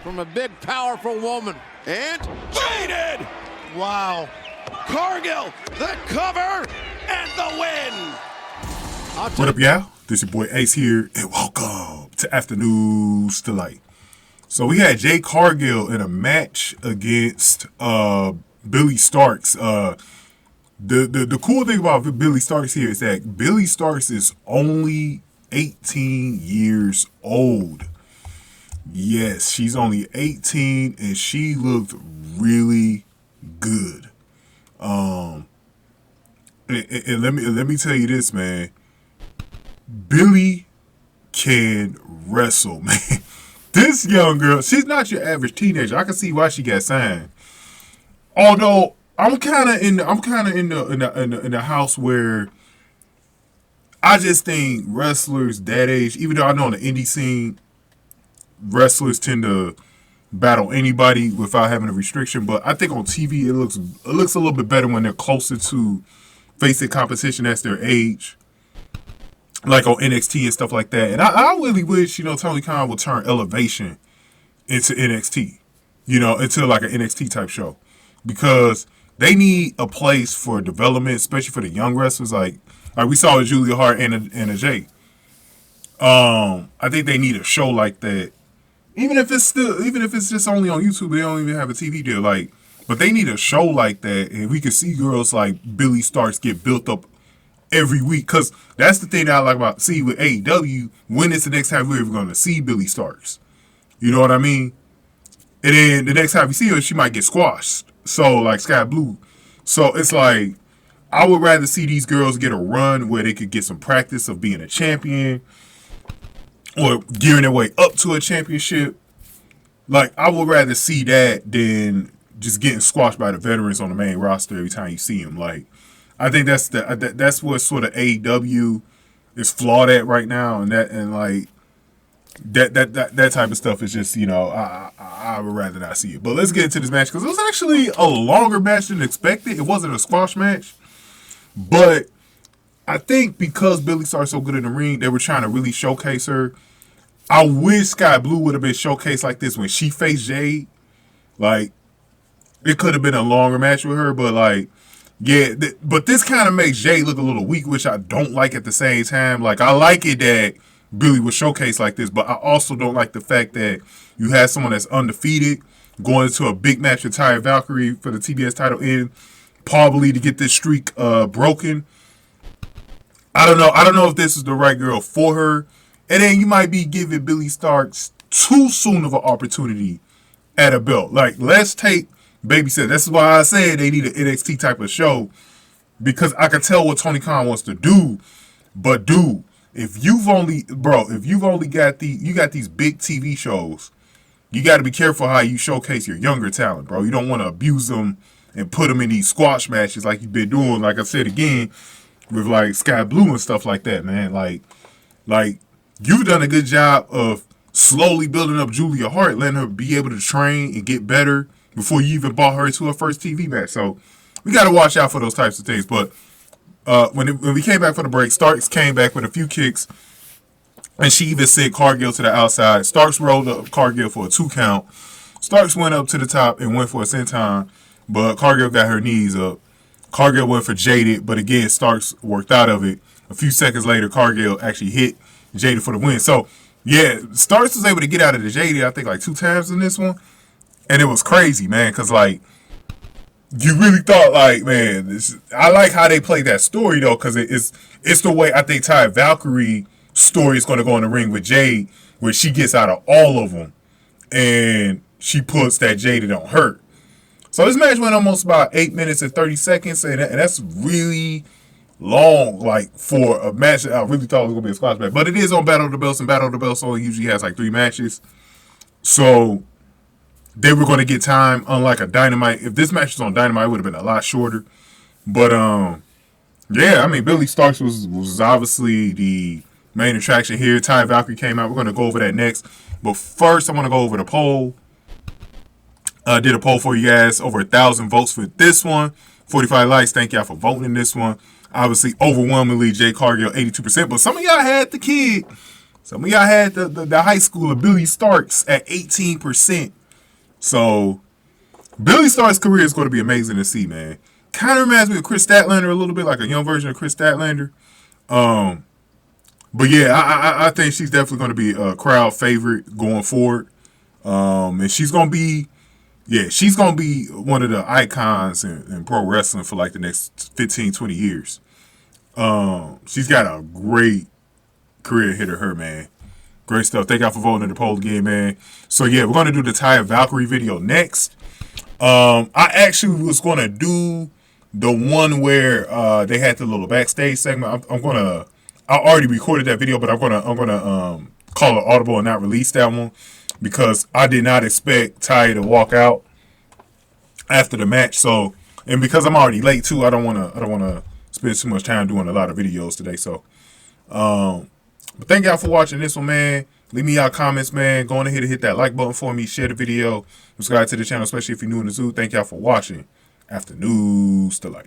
from a big, powerful woman. And Jaded! Wow. Cargill, the cover, and the win! What up, y'all? This your boy Ace here, and welcome to Afternoons Delight. So we had Jade Cargill in a match against Billie Starkz. The cool thing about Billie Starkz here is that Billie Starkz is only 18 years old. Yes, she's only 18 and she looked really good. And let me tell you this, man. Billie can wrestle, man. This young girl, she's not your average teenager. I can see why she got signed. Although I'm kind of in the house where I just think wrestlers that age, even though I know in the indie scene, wrestlers tend to battle anybody without having a restriction, but I think on TV it looks a little bit better when they're closer to facing competition as their age, like on NXT and stuff like that. And I really wish, Tony Khan would turn Elevation into NXT, into like an NXT type show, because they need a place for development, especially for the young wrestlers. Like we saw with Julia Hart and a Jade. I think they need a show like that. Even if it's just only on YouTube, they don't even have a TV deal. But they need a show like that, and we can see girls like Billie Starkz get built up every week. Cause that's the thing that I like about with AEW. When is the next time we're ever going to see Billie Starkz? You know what I mean? And then the next time we see her, she might get squashed. So like Sky Blue. So it's like I would rather see these girls get a run where they could get some practice of being a champion, or gearing their way up to a championship. Like, I would rather see that than just getting squashed by the veterans on the main roster every time you see them. Like, I think that's what sort of AEW is flawed at right now, and that type of stuff is just, I would rather not see it. But let's get into this match, because it was actually a longer match than expected. It wasn't a squash match, but I think because Billie Starkz so good in the ring, they were trying to really showcase her. I wish Sky Blue would have been showcased like this when she faced Jade. Like, it could have been a longer match with her, but but this kind of makes Jade look a little weak, which I don't like at the same time. Like, I like it that Billie was showcased like this, but I also don't like the fact that you had someone that's undefeated going into a big match with Taya Valkyrie for the TBS title in, probably to get this streak broken. I don't know if this is the right girl for her. And then you might be giving Billie Starkz too soon of an opportunity at a belt. Like, let's take baby steps. That's why I said they need an NXT type of show, because I can tell what Tony Khan wants to do. But dude, if you've only got these big TV shows, you got to be careful how you showcase your younger talent, bro. You don't want to abuse them and put them in these squash matches like you've been doing. Like I said again, with like Sky Blue and stuff like that, man. Like you've done a good job of slowly building up Julia Hart, letting her be able to train and get better before you even brought her to her first TV match. So we got to watch out for those types of things. But when we came back from the break, Starkz came back with a few kicks, and she even sent Cargill to the outside. Starkz rolled up Cargill for a 2 count. Starkz went up to the top and went for a senton, but Cargill got her knees up. Cargill went for Jaded, but again, Starkz worked out of it. A few seconds later, Cargill actually hit Jaded for the win. So, yeah, Starkz was able to get out of the Jaded, I think, 2 times in this one. And it was crazy, man, because, you really thought, man, I like how they played that story, though, because it's the way I think Taya Valkyrie story is going to go in the ring with Jade, where she gets out of all of them, and she puts that Jaded on her. So this match went almost about 8 minutes and 30 seconds, and that's really long, for a match that I really thought was going to be a squash match. But it is on Battle of the Belts, and Battle of the Belts only usually has 3 matches. So they were going to get time, unlike a Dynamite. If this match was on Dynamite, it would have been a lot shorter. But, yeah, I mean, Billie Starkz was obviously the main attraction here. Taya Valkyrie came out. We're going to go over that next. But first, I want to go over the poll. Did a poll for you guys. Over 1,000 votes for this one. 45 likes. Thank y'all for voting in this one. Obviously, overwhelmingly, Jade Cargill, 82%. But some of y'all had the kid Some of y'all had the high schooler Billie Starkz at 18%. So Billie Stark's career is going to be amazing to see, man. Kind of reminds me of Chris Statlander a little bit, like a young version of Chris Statlander. But yeah, I think she's definitely going to be a crowd favorite going forward. And she's going to be one of the icons in pro wrestling for like the next 15, 20 years. She's got a great career ahead of her, man. Great stuff. Thank y'all for voting in the poll again, man. So yeah, we're going to do the Taya Valkyrie video next. I actually was going to do the one where they had the little backstage segment. I already recorded that video, but I'm gonna call it audible and not release that one because I did not expect Taya to walk out after the match. So, and because I'm already late too, I don't wanna spend too much time doing a lot of videos today. So, but thank y'all for watching this one, man. Leave me y'all comments, man. Go on ahead and hit that like button for me. Share the video. Subscribe to the channel, especially if you're new in the zoo. Thank y'all for watching. After News to Light.